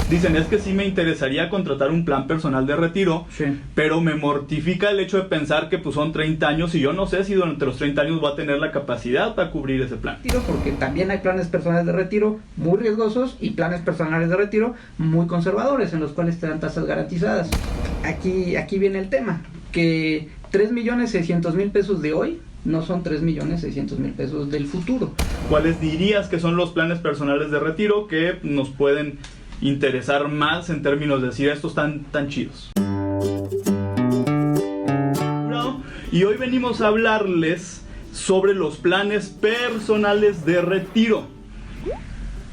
dicen, es que sí me interesaría contratar un plan personal de retiro, Sí. pero me mortifica el hecho de pensar que pues son 30 años y yo no sé si durante los 30 años voy a tener la capacidad para cubrir ese plan. Porque también hay planes personales de retiro muy riesgosos y planes personales de retiro muy conservadores, en los cuales te dan tasas garantizadas. Aquí viene el tema, que 3.600.000 pesos de hoy no son 3.600.000 pesos del futuro. ¿Cuáles dirías que son los planes personales de retiro que nos pueden interesar más en términos de decir estos tan chidos? Y hoy venimos a hablarles sobre los planes personales de retiro.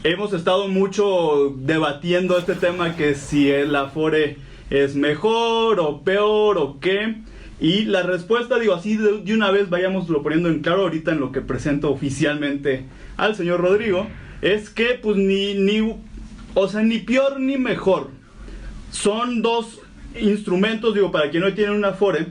Hemos estado mucho debatiendo este tema, que si el Afore es mejor o peor o qué. Y la respuesta, digo así de una vez, vayámoslo poniendo en claro ahorita en lo que presento oficialmente al señor Rodrigo, es que pues ni peor ni mejor. Son dos instrumentos, digo, para quien no tiene un Afore,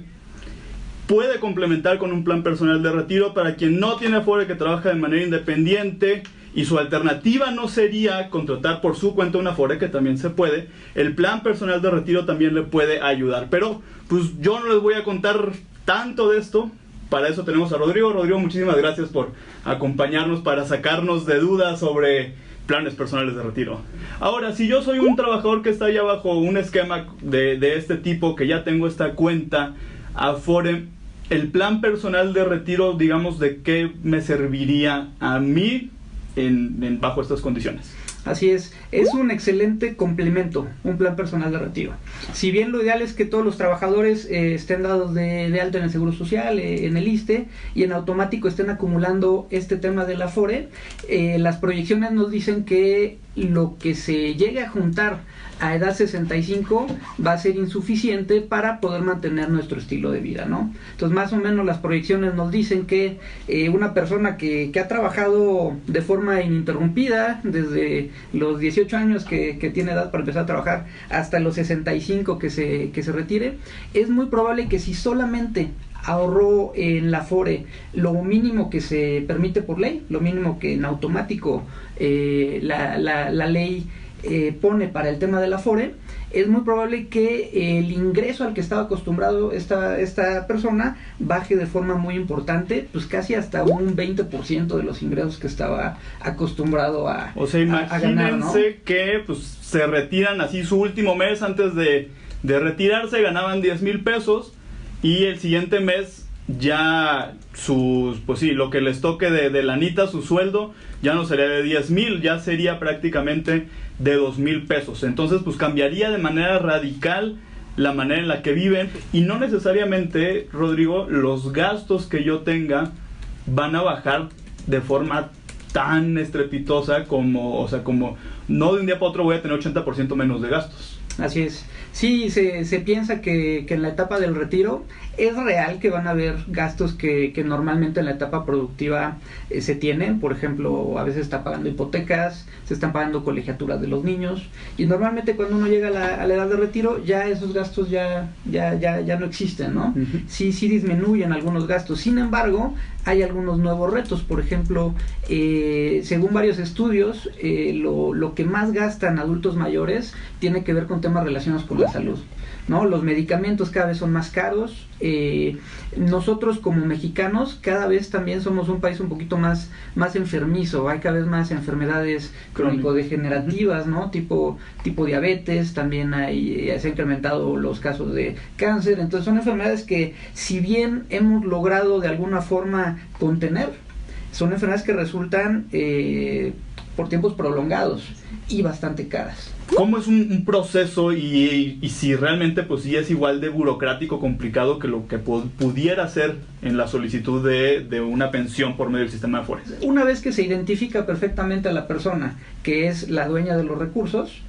puede complementar con un plan personal de retiro. Para quien no tiene Afore, que trabaja de manera independiente y su alternativa no sería contratar por su cuenta un Afore, que también se puede, el plan personal de retiro también le puede ayudar. Pero pues yo no les voy a contar tanto de esto. Para eso tenemos a Rodrigo. Rodrigo, muchísimas gracias por acompañarnos para sacarnos de dudas sobre planes personales de retiro. Ahora, si yo soy un trabajador que está ya bajo un esquema de este tipo, que ya tengo esta cuenta Afore, el plan personal de retiro, digamos, ¿de qué me serviría a mí bajo estas condiciones? Así es un excelente complemento, un plan personal de retiro. Si bien lo ideal es que todos los trabajadores estén dados de alta en el Seguro Social, en el ISSSTE, y en automático estén acumulando este tema del Afore, las proyecciones nos dicen que lo que se llegue a juntar a edad 65 va a ser insuficiente para poder mantener nuestro estilo de vida, ¿no? Entonces, más o menos las proyecciones nos dicen que una persona que ha trabajado de forma ininterrumpida desde los 18 años que tiene edad para empezar a trabajar hasta los 65 que se retire, es muy probable que si solamente ahorró en la Afore lo mínimo que se permite por ley, lo mínimo que en automático la ley pone para el tema de la Afore, es muy probable que el ingreso al que estaba acostumbrado esta persona baje de forma muy importante, pues casi hasta un 20% de los ingresos que estaba acostumbrado a ganar. O sea, imagínense que pues se retiran así su último mes, antes de retirarse ganaban 10,000 pesos, y el siguiente mes ya lo que les toque de lanita, su sueldo, ya no sería de 10,000, ya sería prácticamente de 2,000 pesos. Entonces pues cambiaría de manera radical la manera en la que viven, y no necesariamente, Rodrigo, los gastos que yo tenga van a bajar de forma tan estrepitosa como no de un día para otro voy a tener 80% menos de gastos. Así es. Sí, se piensa que en la etapa del retiro es real que van a haber gastos que normalmente en la etapa productiva se tienen. Por ejemplo, a veces está pagando hipotecas, se están pagando colegiaturas de los niños, y normalmente cuando uno llega a la edad de retiro ya esos gastos ya no existen, ¿no? Uh-huh. Sí disminuyen algunos gastos. Sin embargo, hay algunos nuevos retos. Por ejemplo, según varios estudios, lo que más gastan adultos mayores tiene que ver con temas relacionados con la salud, ¿no? Los medicamentos cada vez son más caros. Nosotros como mexicanos cada vez también somos un país un poquito más enfermizo. Hay cada vez más enfermedades crónico-degenerativas, ¿no? Tipo diabetes. También se han incrementado los casos de cáncer. Entonces son enfermedades que, si bien hemos logrado de alguna forma contener, son enfermedades que resultan por tiempos prolongados y bastante caras. ¿Cómo es un proceso y si realmente pues sí es igual de burocrático, complicado que lo que pudiera ser en la solicitud de una pensión por medio del sistema de Afore? Una vez que se identifica perfectamente a la persona que es la dueña de los recursos,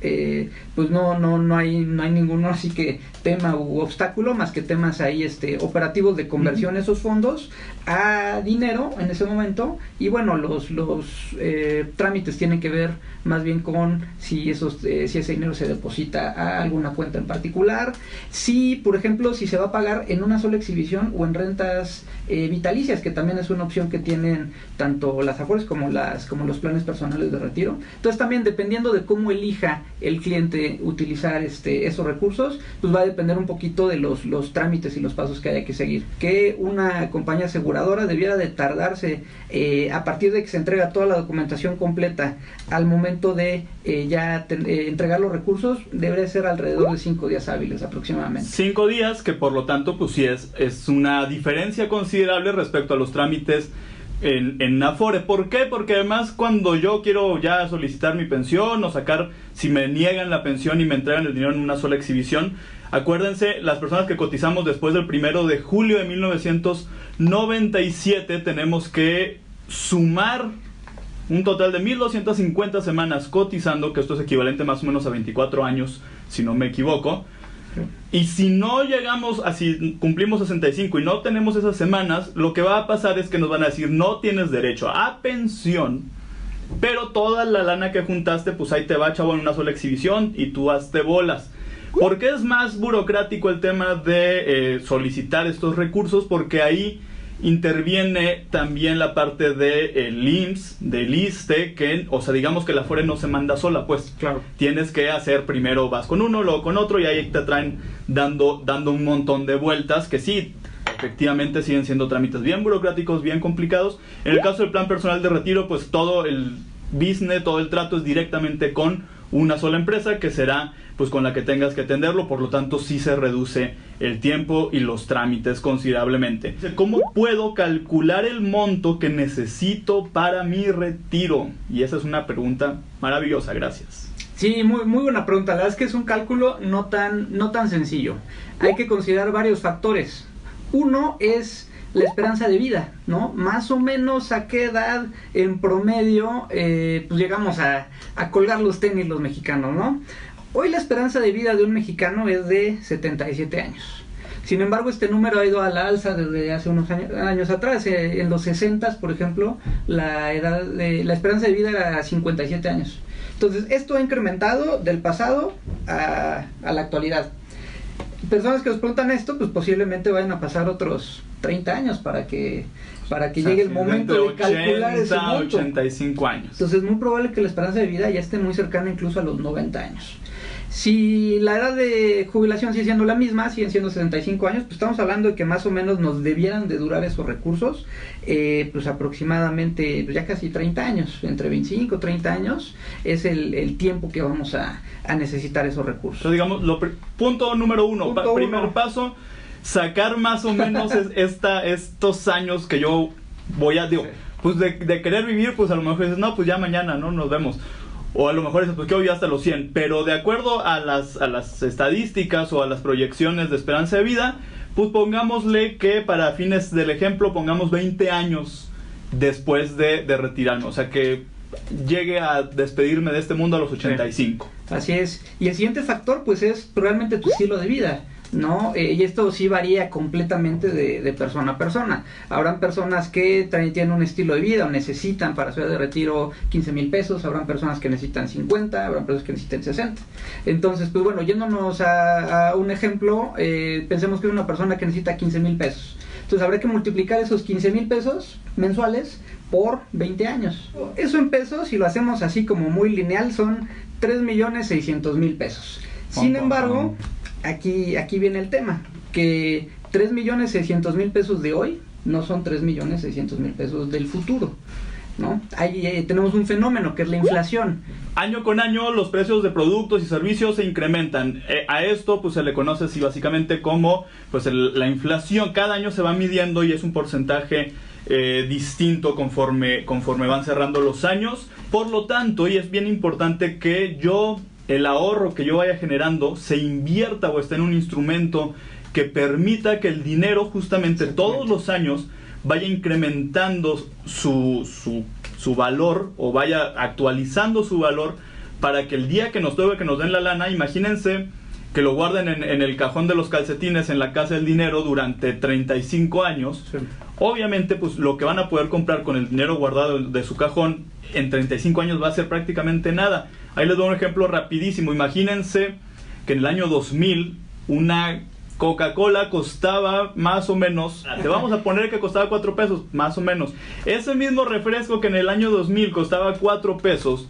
pues no hay ninguno así que tema u obstáculo, más que temas ahí operativos de conversión de esos fondos a dinero en ese momento, y bueno, los trámites pues tiene que ver más bien con si ese dinero se deposita a alguna cuenta en particular, si por ejemplo si se va a pagar en una sola exhibición o en rentas vitalicias, que también es una opción que tienen tanto las Afores como los planes personales de retiro. Entonces también dependiendo de cómo elija el cliente utilizar esos recursos, pues va a depender un poquito de los trámites y los pasos que haya que seguir. Que una compañía aseguradora debiera de tardarse a partir de que se entrega toda la documentación completa al momento de entregar los recursos, debería ser alrededor de 5 días hábiles aproximadamente. 5 días, que por lo tanto pues sí es una diferencia considerable respecto a los trámites en Afore. ¿Por qué? Porque además cuando yo quiero ya solicitar mi pensión o sacar, si me niegan la pensión y me entregan el dinero en una sola exhibición, acuérdense, las personas que cotizamos después del 1 de julio de 1997 tenemos que sumar un total de 1,250 semanas cotizando, que esto es equivalente más o menos a 24 años, si no me equivoco. Y si no llegamos a, si cumplimos 65 y no tenemos esas semanas, lo que va a pasar es que nos van a decir: no tienes derecho a pensión, pero toda la lana que juntaste, pues ahí te va, chavo, en una sola exhibición y tú hazte bolas. ¿Por qué es más burocrático el tema de solicitar estos recursos? Porque ahí interviene también la parte del IMSS, del ISSSTE, que, o sea, digamos que la Afore no se manda sola, pues. Claro. Tienes que hacer, primero vas con uno, luego con otro, y ahí te traen dando un montón de vueltas, que sí, efectivamente siguen siendo trámites bien burocráticos, bien complicados. En el caso del plan personal de retiro, pues todo el business, todo el trato es directamente con una sola empresa, que será pues con la que tengas que atenderlo, por lo tanto sí se reduce el tiempo y los trámites considerablemente. ¿Cómo puedo calcular el monto que necesito para mi retiro? Y esa es una pregunta maravillosa, gracias. Sí, muy buena pregunta. La verdad es que es un cálculo no tan sencillo. Hay que considerar varios factores. Uno es la esperanza de vida, ¿no? Más o menos a qué edad en promedio pues llegamos a colgar los tenis los mexicanos, ¿no? Hoy la esperanza de vida de un mexicano es de 77 años. Sin embargo, este número ha ido a la alza desde hace unos años atrás. En los 60, por ejemplo, la esperanza de vida era 57 años. Entonces, esto ha incrementado del pasado a la actualidad. Personas que nos preguntan esto, pues posiblemente vayan a pasar otros 30 años para que llegue el momento de calcular ese monto. 85 años. Entonces es muy probable que la esperanza de vida ya esté muy cercana incluso a los 90 años. Si la edad de jubilación sigue siendo la misma, siguen siendo 75 años, pues estamos hablando de que más o menos nos debieran de durar esos recursos, pues aproximadamente pues ya casi 30 años, entre 25 y 30 años es el tiempo que vamos a necesitar esos recursos. Entonces, digamos, punto número uno, primer paso, sacar más o menos estos años que yo voy a, pues de querer vivir, pues a lo mejor dices, no, pues ya mañana, ¿no? Nos vemos. O a lo mejor dices, pues quiero vivir hasta los 100, pero de acuerdo a las estadísticas o a las proyecciones de esperanza de vida, pues pongámosle que para fines del ejemplo pongamos 20 años después de retirarme, o sea que llegue a despedirme de este mundo a los 85. Así es. Y el siguiente factor pues es probablemente tu estilo de vida, ¿no? Y esto sí varía completamente de persona a persona. Habrán personas que tienen un estilo de vida o necesitan para su edad de retiro 15,000 pesos, habrán personas que necesitan 50, habrán personas que necesitan 60. Entonces, pues bueno, yéndonos a un ejemplo, pensemos que hay una persona que necesita 15,000 pesos. Entonces habrá que multiplicar esos 15,000 pesos mensuales por 20 años. Eso en pesos, si lo hacemos así como muy lineal, son 3,600,000 pesos. Sin embargo, aquí viene el tema, que 3,600,000 pesos de hoy no son 3,600,000 pesos del futuro, ¿no? Ahí tenemos un fenómeno que es la inflación. Año con año los precios de productos y servicios se incrementan. A esto pues se le conoce así básicamente como pues la inflación. Cada año se va midiendo y es un porcentaje distinto conforme van cerrando los años. Por lo tanto, y es bien importante que el ahorro que yo vaya generando se invierta o esté en un instrumento que permita que el dinero justamente todos los años vaya incrementando su valor o vaya actualizando su valor para que el día que nos toque que nos den la lana, imagínense que lo guarden en el cajón de los calcetines en la casa del dinero durante 35 años, Sí. obviamente pues lo que van a poder comprar con el dinero guardado de su cajón en 35 años va a ser prácticamente nada. Ahí les doy un ejemplo rapidísimo. Imagínense que en el año 2000 una Coca-Cola costaba más o menos, te vamos a poner que costaba 4 pesos, más o menos. Ese mismo refresco que en el año 2000 costaba 4 pesos,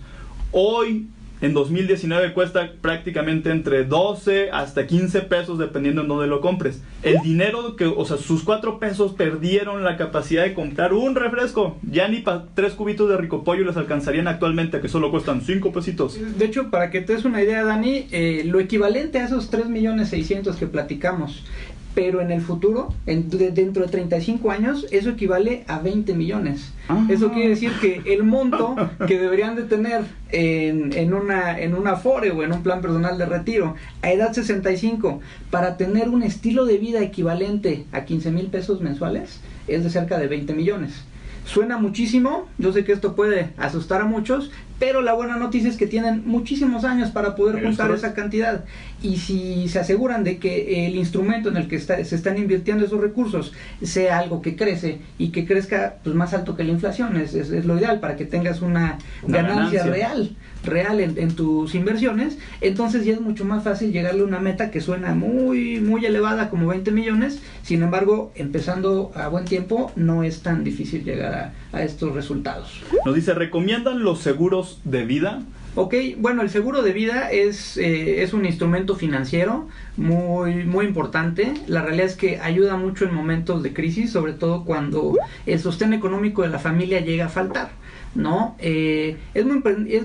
hoy en 2019 cuesta prácticamente entre 12 hasta 15 pesos dependiendo en dónde lo compres. El dinero o sea, sus 4 pesos perdieron la capacidad de comprar un refresco. Ya ni para 3 cubitos de Rico Pollo les alcanzarían actualmente, que solo cuestan 5 pesitos. De hecho, para que te des una idea, Dani, lo equivalente a esos 3.600.000 que platicamos, pero en el futuro, dentro de 35 años, eso equivale a 20 millones. Ah. Eso quiere decir que el monto que deberían de tener en una Afore o en un plan personal de retiro a edad 65 para tener un estilo de vida equivalente a 15,000 pesos mensuales es de cerca de 20 millones. Suena muchísimo, yo sé que esto puede asustar a muchos, pero la buena noticia es que tienen muchísimos años para poder juntar esa cantidad. Y si se aseguran de que el instrumento en el que se están invirtiendo esos recursos sea algo que crece y que crezca pues más alto que la inflación, es lo ideal para que tengas una ganancia real en tus inversiones, entonces ya es mucho más fácil llegarle a una meta que suena muy, muy elevada como 20 millones, sin embargo, empezando a buen tiempo, no es tan difícil llegar a estos resultados. Nos dice, ¿recomiendan los seguros de vida? Ok, bueno, el seguro de vida es un instrumento financiero muy, muy importante. La realidad es que ayuda mucho en momentos de crisis, sobre todo cuando el sostén económico de la familia llega a faltar, ¿no? Es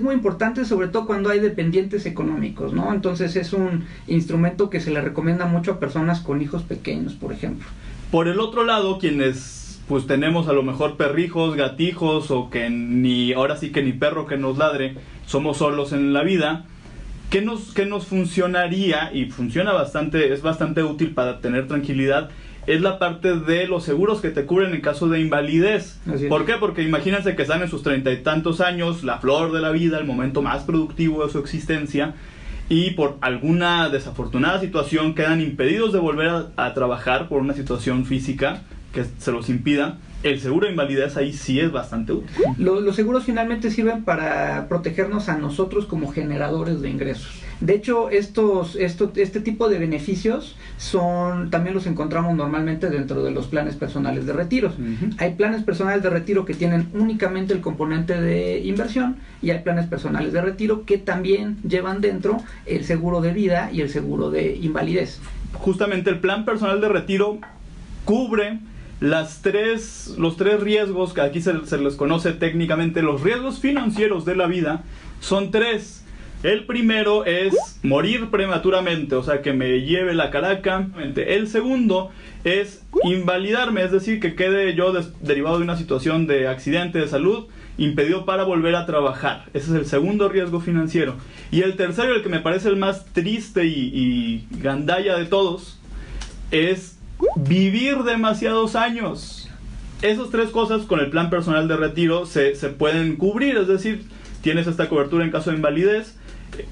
muy importante, sobre todo cuando hay dependientes económicos, ¿no? Entonces es un instrumento que se le recomienda mucho a personas con hijos pequeños, por ejemplo. Por el otro lado, quienes pues tenemos a lo mejor perrijos, gatijos, o que ahora sí que ni perro que nos ladre, somos solos en la vida, ¿qué nos funcionaría? Y funciona bastante, es bastante útil para tener tranquilidad, es la parte de los seguros que te cubren en caso de invalidez. ¿Por qué? Porque imagínense que están en sus 30 y tantos años, la flor de la vida, el momento más productivo de su existencia, y por alguna desafortunada situación quedan impedidos de volver a trabajar por una situación física que se los impida. El seguro de invalidez ahí sí es bastante útil. Los seguros finalmente sirven para protegernos a nosotros como generadores de ingresos. De hecho, este tipo de beneficios también los encontramos normalmente dentro de los planes personales de retiro. Hay planes personales de retiro que tienen únicamente el componente de inversión y hay planes personales de retiro que también llevan dentro el seguro de vida y el seguro de invalidez. Justamente el plan personal de retiro cubre los tres riesgos que aquí se les conoce técnicamente. Los riesgos financieros de la vida son 3. El primero es morir prematuramente, o sea, que me lleve la caraca. El segundo es invalidarme, es decir, que quede yo derivado de una situación de accidente de salud, impedido para volver a trabajar. Ese es el segundo riesgo financiero. Y el tercero, el que me parece el más triste y gandalla de todos, es vivir demasiados años. Esas 3 cosas con el plan personal de retiro se pueden cubrir, es decir, tienes esta cobertura en caso de invalidez,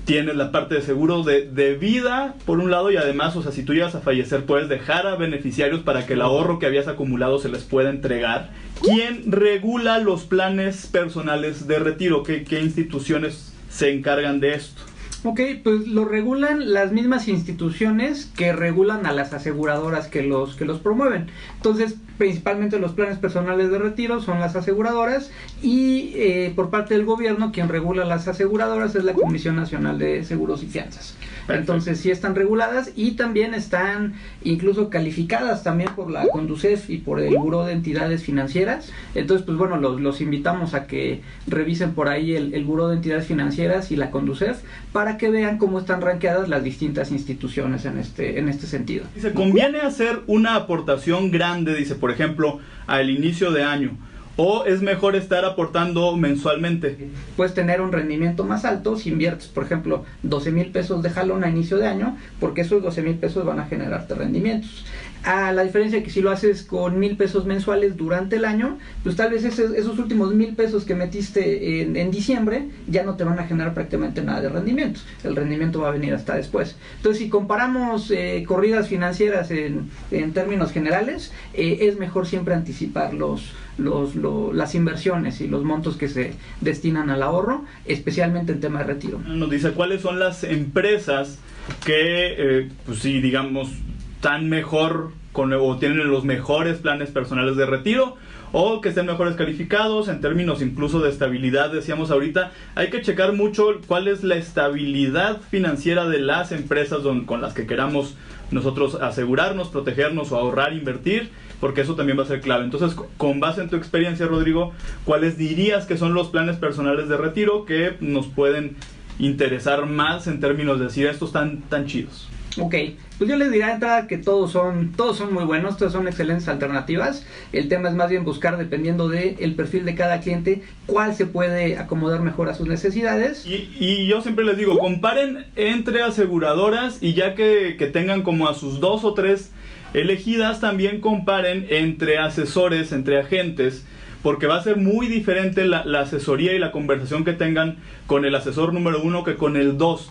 tienes la parte de seguro de vida por un lado, y además, o sea, si tú llegas a fallecer puedes dejar a beneficiarios para que el ahorro que habías acumulado se les pueda entregar. ¿Quién regula los planes personales de retiro? ¿Qué instituciones se encargan de esto? Ok, pues lo regulan las mismas instituciones que regulan a las aseguradoras que los promueven. Entonces, principalmente los planes personales de retiro son las aseguradoras y por parte del gobierno quien regula las aseguradoras es la Comisión Nacional de Seguros y Fianzas. Perfecto. Entonces sí están reguladas y también están incluso calificadas también por la Conducef y por el Buró de Entidades Financieras. Entonces pues bueno, los invitamos a que revisen por ahí el Buró de Entidades Financieras y la Conducef para que vean cómo están rankeadas las distintas instituciones en este sentido. Dice, conviene hacer una aportación grande, dice, por ejemplo, al inicio de año, ¿o es mejor estar aportando mensualmente? Puedes tener un rendimiento más alto si inviertes, por ejemplo, 12,000 pesos de jalón a inicio de año, porque esos 12,000 pesos van a generarte rendimientos. A la diferencia de que si lo haces con 1,000 pesos mensuales durante el año, pues tal vez esos últimos 1,000 pesos que metiste en diciembre ya no te van a generar prácticamente nada de rendimientos. El rendimiento va a venir hasta después. Entonces, si comparamos corridas financieras en términos generales, es mejor siempre anticipar las inversiones y los montos que se destinan al ahorro, especialmente en tema de retiro. Nos dice cuáles son las empresas que, pues sí, digamos, están mejor o tienen los mejores planes personales de retiro, o que estén mejores calificados en términos incluso de estabilidad. Decíamos ahorita, hay que checar mucho cuál es la estabilidad financiera de las empresas con las que queramos nosotros asegurarnos, protegernos o ahorrar, invertir, porque eso también va a ser clave. Entonces, con base en tu experiencia, Rodrigo, ¿cuáles dirías que son los planes personales de retiro que nos pueden interesar más en términos de decir estos tan chidos? Ok, pues yo les diría de entrada que todos son muy buenos, todas son excelentes alternativas. El tema es más bien buscar, dependiendo del perfil de cada cliente, cuál se puede acomodar mejor a sus necesidades. Y yo siempre les digo, comparen entre aseguradoras, y ya que tengan como a sus 2 o 3 elegidas, también comparen entre asesores, entre agentes, porque va a ser muy diferente la asesoría y la conversación que tengan con el asesor número 1 que con el 2.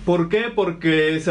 ¿Por qué? Porque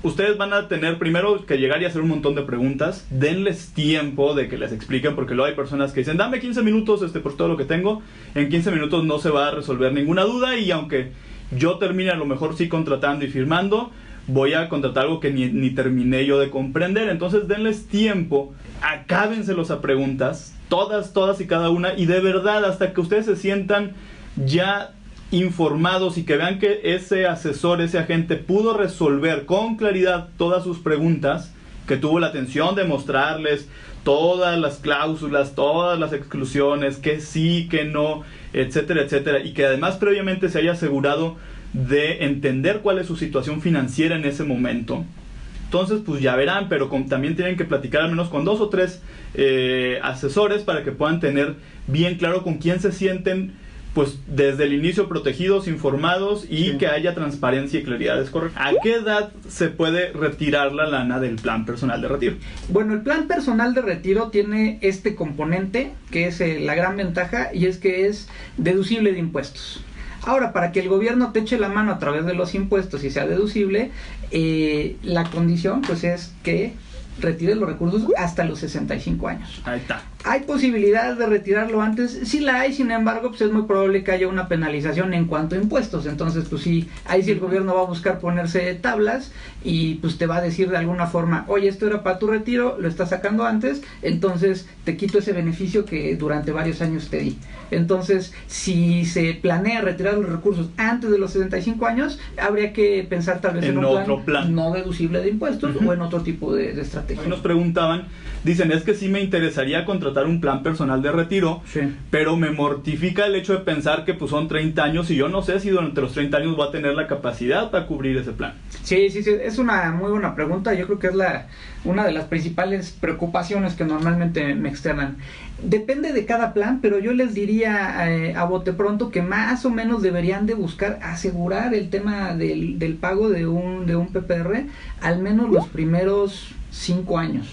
ustedes van a tener primero que llegar y hacer un montón de preguntas. Denles tiempo de que les expliquen, porque luego hay personas que dicen, dame 15 minutos por todo lo que tengo. En 15 minutos no se va a resolver ninguna duda, y aunque yo termine a lo mejor sí contratando y firmando, voy a contratar algo que ni terminé yo de comprender. Entonces denles tiempo, acábenselos a preguntas, todas y cada una, y de verdad hasta que ustedes se sientan ya informados y que vean que ese asesor, ese agente pudo resolver con claridad todas sus preguntas, que tuvo la atención de mostrarles todas las cláusulas, todas las exclusiones, que sí, que no, etcétera, etcétera, y que además previamente se haya asegurado de entender cuál es su situación financiera en ese momento. Entonces, pues ya verán, pero también tienen que platicar al menos con 2 o 3 asesores para que puedan tener bien claro con quién se sienten, pues desde el inicio protegidos, informados, y sí, que haya transparencia y claridad. ¿Es correcto? ¿A qué edad se puede retirar la lana del plan personal de retiro? Bueno, el plan personal de retiro tiene este componente que es la gran ventaja, y es que es deducible de impuestos. Ahora, para que el gobierno te eche la mano a través de los impuestos y sea deducible, la condición pues es que retires los recursos hasta los 65 años. Ahí está. ¿Hay posibilidad de retirarlo antes? Sí la hay, sin embargo, pues es muy probable que haya una penalización en cuanto a impuestos. Entonces, pues sí, ahí sí el gobierno va a buscar ponerse tablas y pues te va a decir de alguna forma, oye, esto era para tu retiro, lo estás sacando antes, entonces te quito ese beneficio que durante varios años te di. Entonces, si se planea retirar los recursos antes de los 65 años, habría que pensar tal vez en un otro plan no deducible de impuestos, o en otro tipo de estrategia. Nos preguntaban, dicen, es que sí me interesaría contratar un plan personal de retiro, sí, pero me mortifica el hecho de pensar que pues son 30 años y yo no sé si durante los 30 años voy a tener la capacidad para cubrir ese plan. Sí, es una muy buena pregunta. Yo creo que es una de las principales preocupaciones que normalmente me externan. Depende de cada plan, pero yo les diría a bote pronto que más o menos deberían de buscar asegurar el tema del pago de un PPR al menos los primeros 5 años,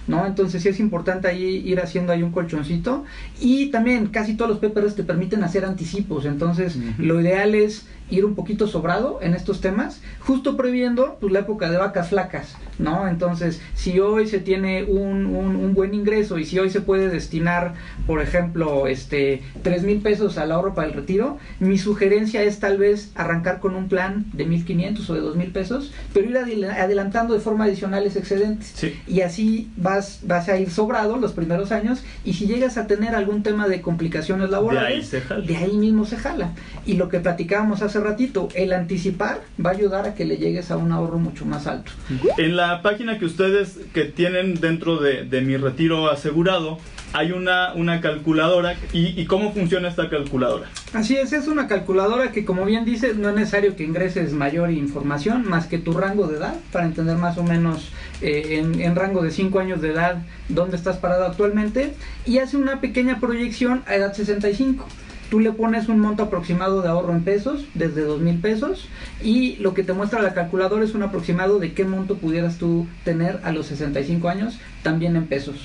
¿no? Entonces sí es importante ahí ir haciendo ahí un colchoncito, y también casi todos los PPRs te permiten hacer anticipos. Entonces lo ideal es ir un poquito sobrado en estos temas, justo previendo pues la época de vacas flacas, ¿no? Entonces, si hoy se tiene un buen ingreso, y si hoy se puede destinar, por ejemplo, 3,000 pesos al ahorro para el retiro, mi sugerencia es tal vez arrancar con un plan de 1,500 o de 2,000 pesos, pero ir adelantando de forma adicional ese excedente. Sí. Y así vas a ir sobrado los primeros años, y si llegas a tener algún tema de complicaciones laborales, de ahí mismo se jala. Y lo que platicábamos hace ratito, el anticipar va a ayudar a que le llegues a un ahorro mucho más alto. En la página que ustedes que tienen dentro de Mi Retiro Asegurado, hay una calculadora. ¿Y cómo funciona esta calculadora? Así es una calculadora que, como bien dices, no es necesario que ingreses mayor información más que tu rango de edad, para entender más o menos en rango de 5 años de edad dónde estás parado actualmente, y hace una pequeña proyección a edad 65. tú le pones un monto aproximado de ahorro en pesos, desde 2,000 pesos, y lo que te muestra la calculadora es un aproximado de qué monto pudieras tú tener a los 65 años, también en pesos.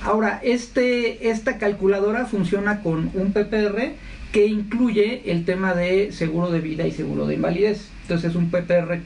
Ahora, esta calculadora funciona con un PPR que incluye el tema de seguro de vida y seguro de invalidez. Entonces es un PPR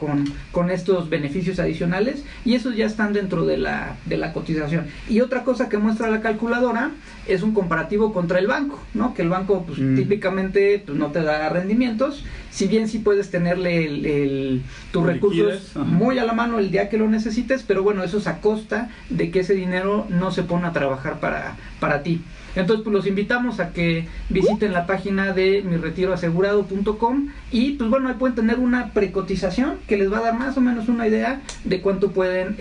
con estos beneficios adicionales, y esos ya están dentro de la cotización. Y otra cosa que muestra la calculadora es un comparativo contra el banco, ¿no? Que el banco pues, típicamente pues, no te da rendimientos, si bien sí puedes tenerle tus recursos muy a la mano el día que lo necesites, pero bueno, eso es a costa de que ese dinero no se pone a trabajar para ti. Entonces pues los invitamos a que visiten la página de miretiroasegurado.com, y pues bueno, ahí pueden tener una precotización que les va a dar más o menos una idea de cuánto pueden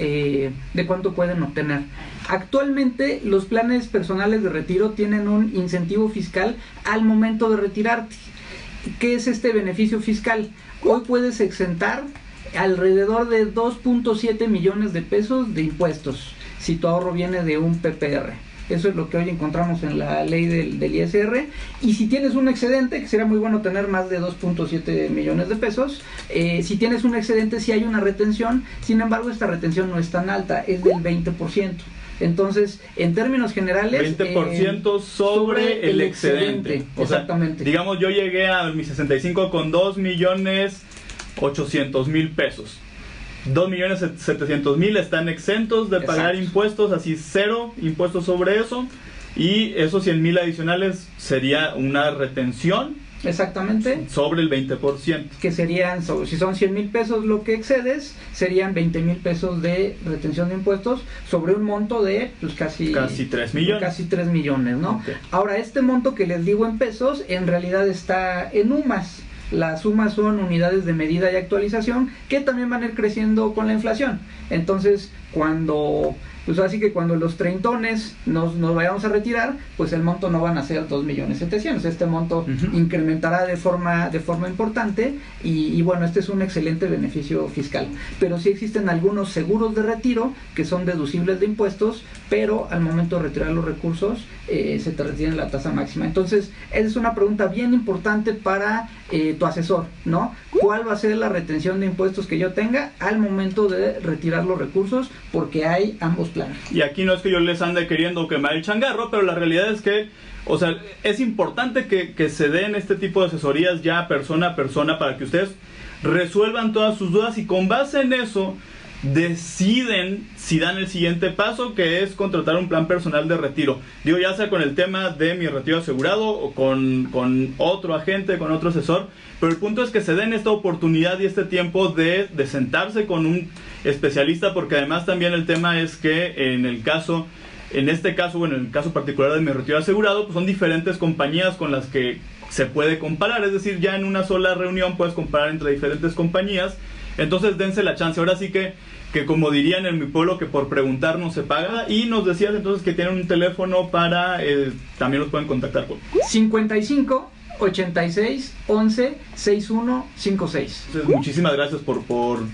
obtener. Actualmente los planes personales de retiro tienen un incentivo fiscal al momento de retirarte. ¿Qué es este beneficio fiscal? Hoy puedes exentar alrededor de 2.7 millones de pesos de impuestos si tu ahorro viene de un PPR. Eso es lo que hoy encontramos en la ley del ISR. Y si tienes un excedente, que sería muy bueno tener más de 2.7 millones de pesos, si tienes un excedente, sí hay una retención. Sin embargo, esta retención no es tan alta, es del 20%. Entonces, en términos generales... 20% sobre el excedente. Exactamente. O sea, digamos, yo llegué a mis 65 con 2.800.000 pesos. 2.700.000 están exentos de pagar impuestos, así 0 impuestos sobre eso, y esos 100.000 adicionales sería una retención. Exactamente. Sobre el 20%. Que serían, si son 100,000 pesos lo que excedes, serían 20,000 pesos de retención de impuestos sobre un monto de pues casi 3 millones. Casi 3 millones, ¿no? Okay. Ahora, este monto que les digo en pesos, en realidad está en UMAS. Las sumas son unidades de medida y actualización que también van a ir creciendo con la inflación. Entonces, pues así que cuando los treintones nos vayamos a retirar, pues el monto no van a ser 2.700.000. Este monto incrementará de forma importante, y bueno, este es un excelente beneficio fiscal. Pero sí existen algunos seguros de retiro que son deducibles de impuestos, pero al momento de retirar los recursos se te retiene la tasa máxima. Entonces, esa es una pregunta bien importante para tu asesor, ¿no? ¿Cuál va a ser la retención de impuestos que yo tenga al momento de retirar los recursos? Porque hay ambos planes. Y aquí no es que yo les ande queriendo quemar el changarro, pero la realidad es que, o sea, es importante que se den este tipo de asesorías ya persona a persona para que ustedes resuelvan todas sus dudas, y con base en eso deciden si dan el siguiente paso, que es contratar un plan personal de retiro. Digo, ya sea con el tema de mi retiro asegurado o con otro agente, con otro asesor, pero el punto es que se den esta oportunidad y este tiempo de sentarse con un especialista, porque además también el tema es que en el caso particular de mi retiro asegurado, pues son diferentes compañías con las que se puede comparar, es decir, ya en una sola reunión puedes comparar entre diferentes compañías. Entonces dense la chance. Ahora sí que como dirían en mi pueblo, que por preguntar no se paga. Y nos decías entonces que tienen un teléfono para, también los pueden contactar por 55 86 11 61 56. Entonces, muchísimas gracias por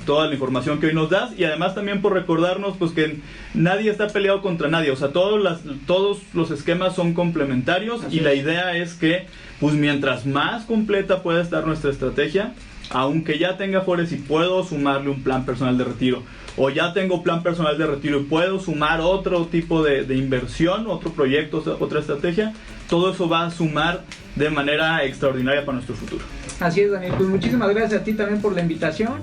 toda la información que hoy nos das, y además también por recordarnos pues que nadie está peleado contra nadie. O sea, todos los esquemas son complementarios. Así y es. La idea es que pues mientras más completa pueda estar nuestra estrategia, aunque ya tenga Afores y puedo sumarle un plan personal de retiro, o ya tengo plan personal de retiro y puedo sumar otro tipo de inversión, otro proyecto, otra estrategia, todo eso va a sumar de manera extraordinaria para nuestro futuro. Así es, Daniel. Pues muchísimas gracias a ti también por la invitación.